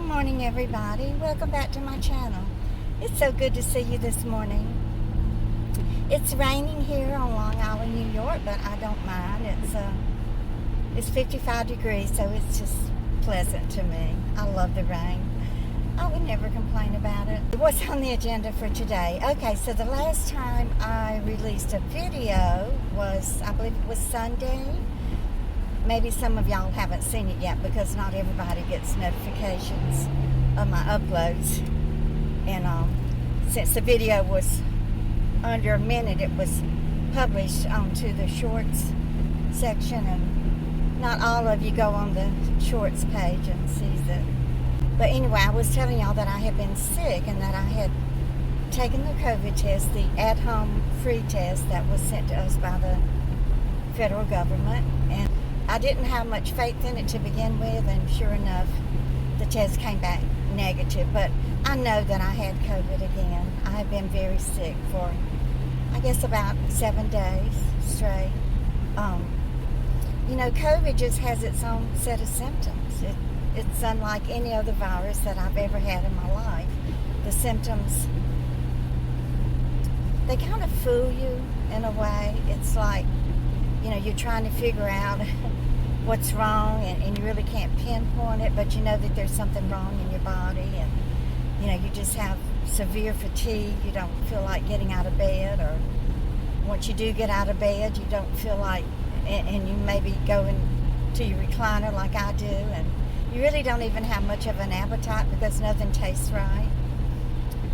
Good morning, everybody. Welcome back to my channel. It's so good to see you this morning. It's raining here on Long Island, New York, but I don't mind. It's 55 degrees, so it's just pleasant to me. I love the rain. I would never complain about it. What's on the agenda for today? Okay, so the last time I released a video was, I believe it was Sunday. Maybe some of y'all haven't seen it yet because not everybody gets notifications of my uploads. And since the video was under a minute, it was published onto the shorts section, and not all of you go on the shorts page and sees it. But anyway, I was telling y'all that I had been sick and that I had taken the COVID test, the at-home free test that was sent to us by the federal government. And I didn't have much faith in it to begin with, and sure enough, the test came back negative. But I know that I had COVID again. I have been very sick for, I guess, about 7 days straight. COVID just has its own set of symptoms. It's unlike any other virus that I've ever had in my life. The symptoms, they kind of fool you in a way. It's like, you're trying to figure out what's wrong, and you really can't pinpoint it, but you know that there's something wrong in your body, and you just have severe fatigue. You don't feel like getting out of bed, or once you do get out of bed, you don't feel like, and you maybe go into your recliner like I do, and you really don't even have much of an appetite because nothing tastes right.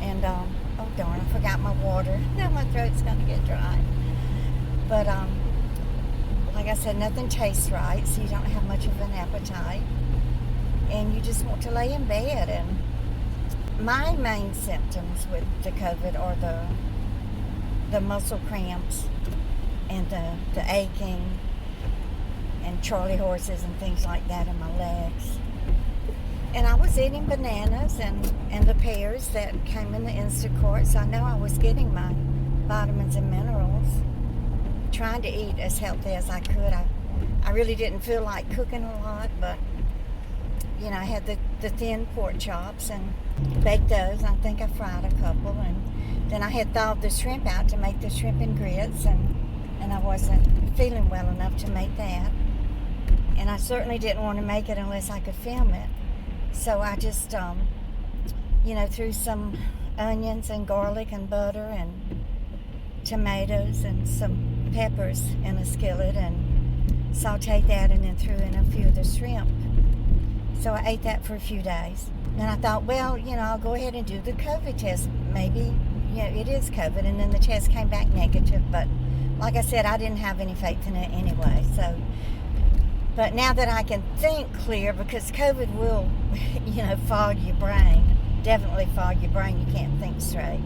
And oh darn, I forgot my water. Now my throat's going to get dry. But like I said, nothing tastes right, so you don't have much of an appetite, and you just want to lay in bed. And my main symptoms with the COVID are the muscle cramps and the aching and Charlie horses and things like that in my legs. And I was eating bananas and the pears that came in the Instacart, so I know I was getting my vitamins and minerals, trying to eat as healthy as I could. I really didn't feel like cooking a lot, but I had the thin pork chops and baked those. I think I fried a couple, and then I had thawed the shrimp out to make the shrimp and grits, and I wasn't feeling well enough to make that, and I certainly didn't want to make it unless I could film it. So I just threw some onions and garlic and butter and tomatoes and some peppers in a skillet and sauteed that, and then threw in a few of the shrimp. So I ate that for a few days. Then I thought, well, I'll go ahead and do the COVID test. Maybe, it is COVID. And then the test came back negative. But like I said, I didn't have any faith in it anyway. So, but now that I can think clear, because COVID will, fog your brain. Definitely fog your brain. You can't think straight.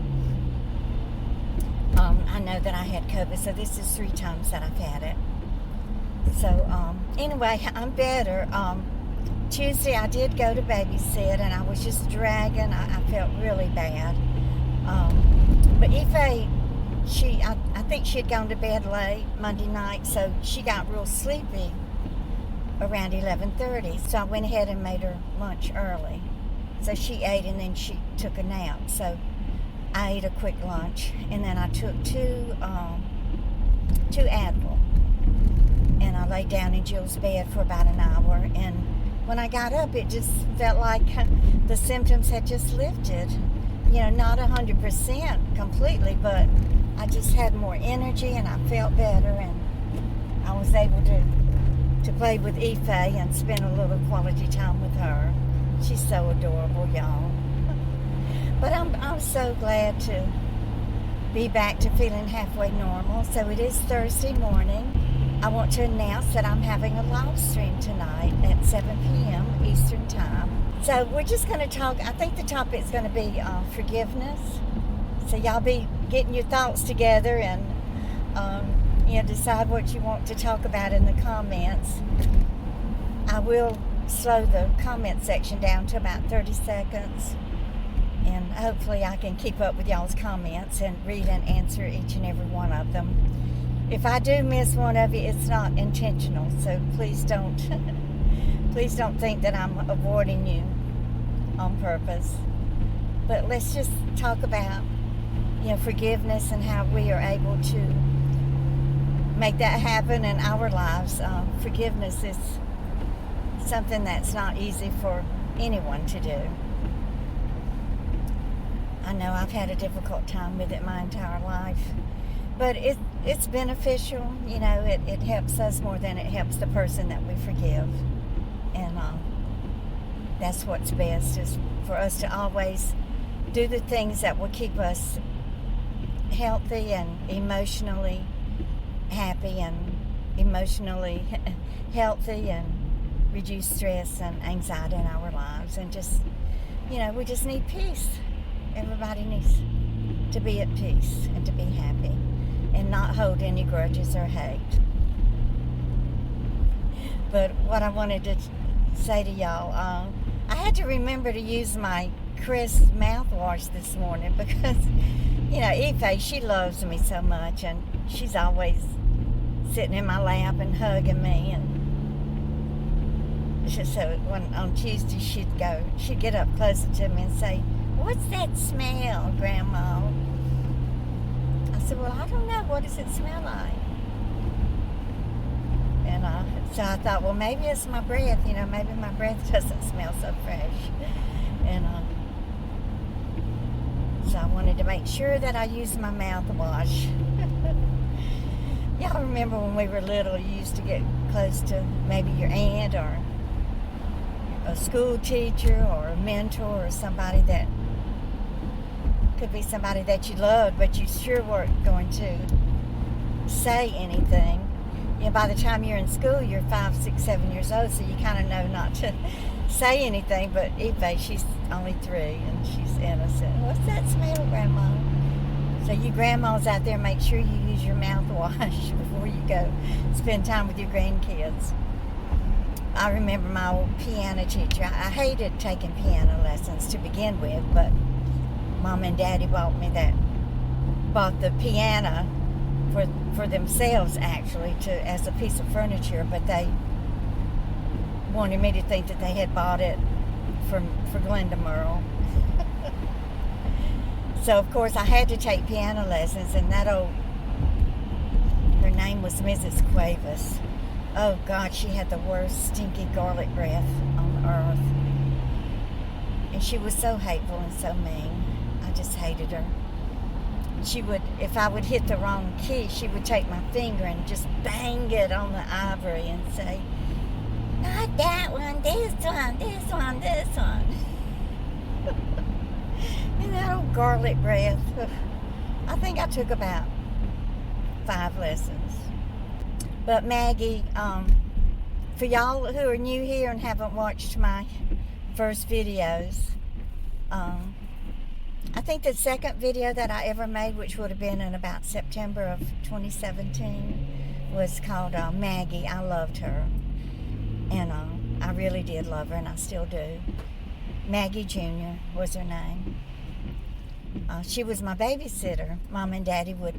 I know that I had COVID, so this is 3 times that I've had it. So anyway, I'm better. Tuesday I did go to babysit, and I was just dragging. I felt really bad. But Ife, I think she had gone to bed late Monday night, so she got real sleepy around 11:30. So I went ahead and made her lunch early. So she ate, and then she took a nap. So I ate a quick lunch, and then I took two Advil, and I laid down in Jill's bed for about an hour. And when I got up, it just felt like the symptoms had just lifted. Not 100% completely, but I just had more energy, and I felt better, and I was able to play with Ife and spend a little quality time with her. She's so adorable, y'all. But I'm so glad to be back to feeling halfway normal. So it is Thursday morning. I want to announce that I'm having a live stream tonight at 7 p.m. Eastern Time. So we're just going to talk. I think the topic is going to be forgiveness. So y'all be getting your thoughts together and decide what you want to talk about in the comments. I will slow the comment section down to about 30 seconds. And hopefully I can keep up with y'all's comments and read and answer each and every one of them. If I do miss one of you, it's not intentional, so please don't think that I'm avoiding you. on purpose. But let's just talk about, forgiveness and how we are able to make that happen in our lives. Forgiveness is something that's not easy for anyone to do. I know I've had a difficult time with it my entire life, but it's beneficial. It helps us more than it helps the person that we forgive, and that's what's best, is for us to always do the things that will keep us healthy and emotionally happy and emotionally healthy, and reduce stress and anxiety in our lives. And just, we just need peace. Everybody needs to be at peace and to be happy and not hold any grudges or hate. But what I wanted to say to y'all, I had to remember to use my Crest mouthwash this morning because, Ife, she loves me so much, and she's always sitting in my lap and hugging me. And so on Tuesday she'd get up closer to me and say, "What's that smell, Grandma?" I said, "Well, I don't know. What does it smell like?" And so I thought, well, maybe it's my breath. Maybe my breath doesn't smell so fresh. And so I wanted to make sure that I used my mouthwash. Y'all remember when we were little, you used to get close to maybe your aunt or a school teacher or a mentor or somebody that could be somebody that you loved, but you sure weren't going to say anything. By the time you're in school, you're 5, 6, 7 years old, so you kind of know not to say anything. But Eve, she's only 3, and she's innocent. "What's that smell, Grandma?" So you grandmas out there, make sure you use your mouthwash before you go spend time with your grandkids. I remember my old piano teacher. I hated taking piano lessons to begin with, but Mom and Daddy bought the piano for themselves, actually, as a piece of furniture, but they wanted me to think that they had bought it for Glenda Merle. So of course I had to take piano lessons, and her name was Mrs. Cuevas. Oh God, she had the worst stinky garlic breath on earth, and she was so hateful and so mean. I just hated her. If I would hit the wrong key, she would take my finger and just bang it on the ivory and say, "Not that one, this one, this one, this one." And that old garlic breath. I think I took about 5 lessons. But Maggie, for y'all who are new here and haven't watched my first videos, I think the second video that I ever made, which would have been in about September of 2017, was called Maggie. I loved her. And I really did love her, and I still do. Maggie Jr. was her name. She was my babysitter. Mom and Daddy would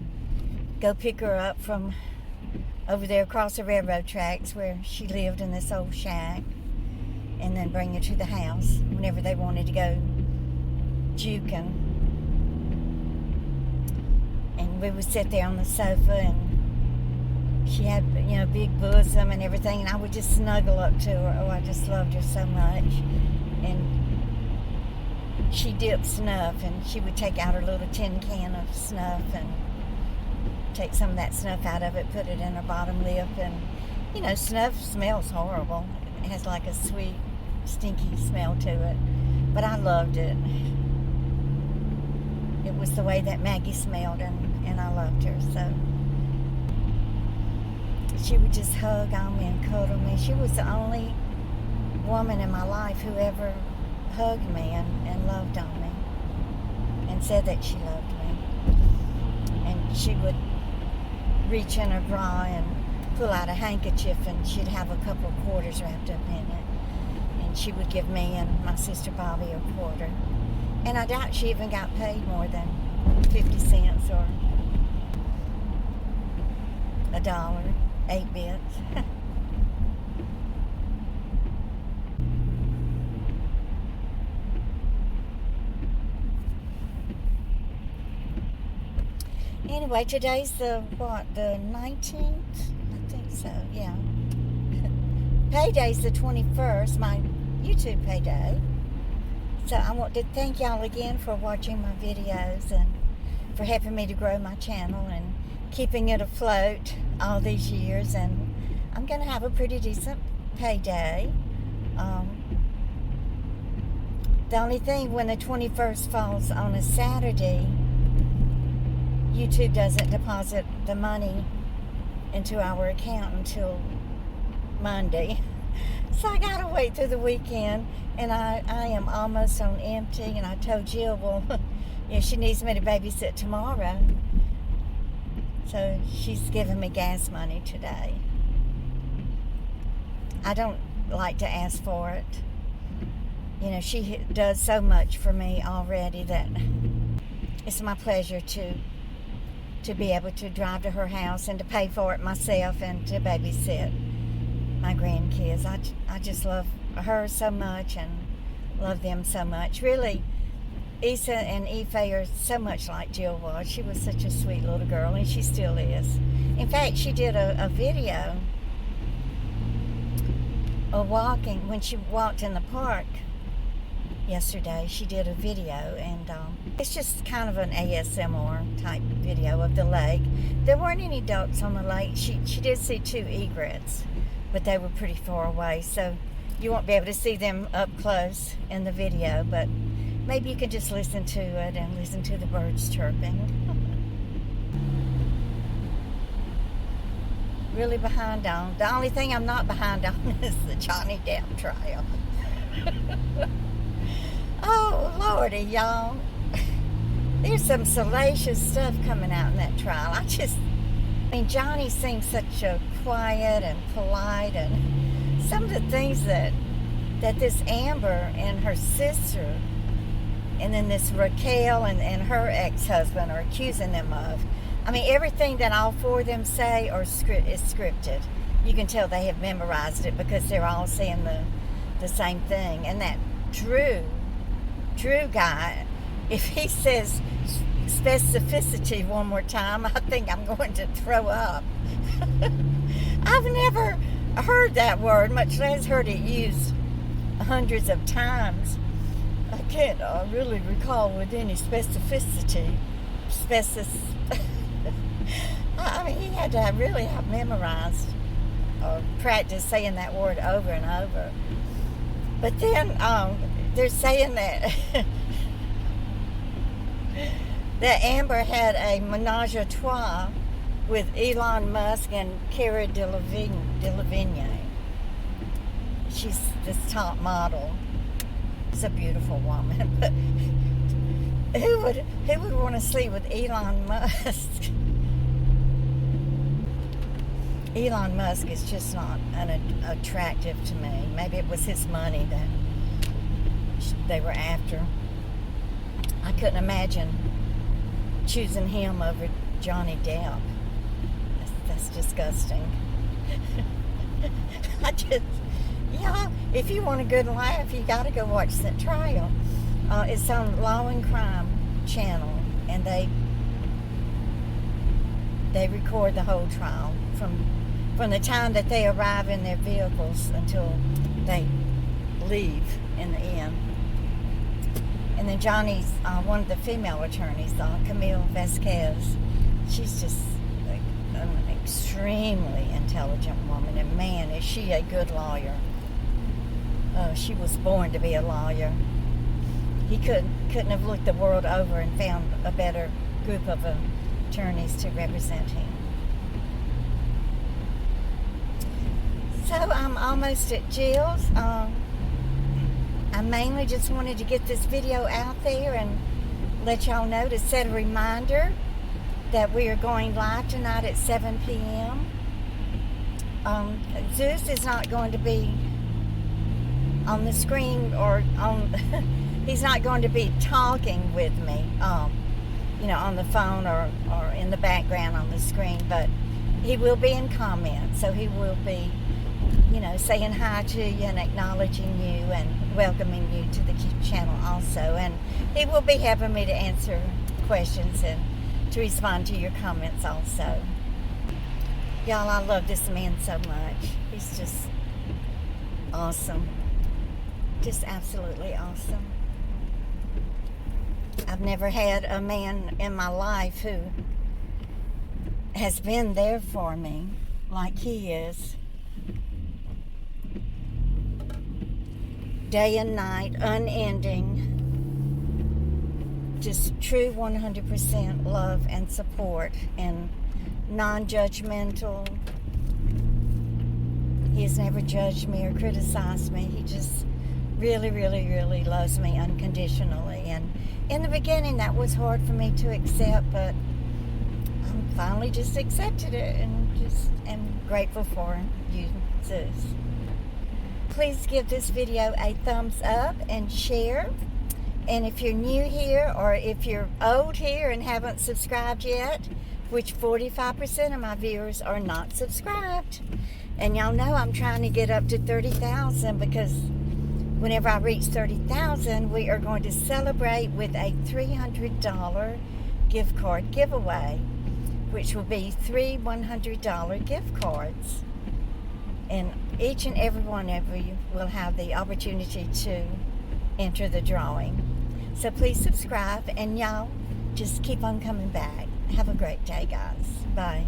go pick her up from over there across the railroad tracks where she lived in this old shack, and then bring her to the house whenever they wanted to go juking. And we would sit there on the sofa, and she had, big bosom and everything, and I would just snuggle up to her. Oh, I just loved her so much. And she dipped snuff, and she would take out her little tin can of snuff and take some of that snuff out of it, put it in her bottom lip. And snuff smells horrible. It has like a sweet, stinky smell to it, but I loved it. It was the way that Maggie smelled, and I loved her. So she would just hug on me and cuddle me. She was the only woman in my life who ever hugged me and loved on me and said that she loved me. And she would reach in her bra and pull out a handkerchief, and she'd have a couple of quarters wrapped up in it. And she would give me and my sister Bobby a quarter. And I doubt she even got paid more than 50 cents or $1, 8 bits. Anyway, today's the 19th? I think so, yeah. Payday's the 21st, my YouTube payday. So I want to thank y'all again for watching my videos and for helping me to grow my channel and keeping it afloat all these years. And I'm going to have a pretty decent payday. The only thing, when the 21st falls on a Saturday, YouTube doesn't deposit the money into our account until Monday. So I gotta wait through the weekend, and I am almost on empty. And I told Jill, well, she needs me to babysit tomorrow, so she's giving me gas money today. I don't like to ask for it. She does so much for me already that it's my pleasure to be able to drive to her house and to pay for it myself and to babysit my grandkids. I just love her so much and love them so much. Really, Issa and Ife are so much like Jill was. She was such a sweet little girl, and she still is. In fact, she did a video of walking when she walked in the park yesterday. She did a video, and it's just kind of an ASMR type video of the lake. There weren't any ducks on the lake. She did see 2 egrets, but they were pretty far away, so you won't be able to see them up close in the video, but maybe you can just listen to it and listen to the birds chirping. Really behind on. The only thing I'm not behind on is the Johnny Depp trial. Oh, Lordy, y'all. There's some salacious stuff coming out in that trial. Johnny seems such a quiet and polite, and some of the things that this Amber and her sister, and then this Raquel and her ex-husband are accusing them of. Everything that all 4 of them say is scripted. You can tell they have memorized it because they're all saying the same thing. And that Drew guy, if he says specificity one more time, I think I'm going to throw up. I've never heard that word, much less heard it used hundreds of times. I can't really recall with any specificity. He had to really have memorized or practiced saying that word over and over. But then they're saying that that Amber had a menage a trois with Elon Musk and Cara Delevingne. She's this top model. She's a beautiful woman, but who would want to sleep with Elon Musk? Elon Musk is just not attractive to me. Maybe it was his money that they were after. I couldn't imagine choosing him over Johnny Depp. That's disgusting. If you want a good laugh, you got to go watch that trial. It's on Law and Crime channel, and they record the whole trial from the time that they arrive in their vehicles until they leave in the end. And then Johnny's one of the female attorneys, Camille Vasquez. She's just an extremely intelligent woman, and man, is she a good lawyer. She was born to be a lawyer. He couldn't have looked the world over and found a better group of attorneys to represent him. So I'm almost at Jill's. I mainly just wanted to get this video out there and let y'all know, to set a reminder that we are going live tonight at 7 p.m. Zeus is not going to be on the screen or on he's not going to be talking with me on the phone or in the background on the screen, but he will be in comments, so he will be saying hi to you and acknowledging you and welcoming you to the channel also, and he will be helping me to answer questions and to respond to your comments also. Y'all, I love this man so much. He's just awesome. Just absolutely awesome. I've never had a man in my life who has been there for me like he is. Day and night, unending. Just true 100% love and support and non-judgmental. He has never judged me or criticized me. He just really, really, really loves me unconditionally. And in the beginning, that was hard for me to accept, but I finally just accepted it and just am grateful for you, sis. Please give this video a thumbs up and share. And if you're new here or if you're old here and haven't subscribed yet, which 45% of my viewers are not subscribed. And y'all know I'm trying to get up to 30,000 because whenever I reach 30,000, we are going to celebrate with a $300 gift card giveaway, which will be 3 $100 gift cards. And each and every one of you will have the opportunity to enter the drawing. So please subscribe, and y'all just keep on coming back. Have a great day, guys. Bye.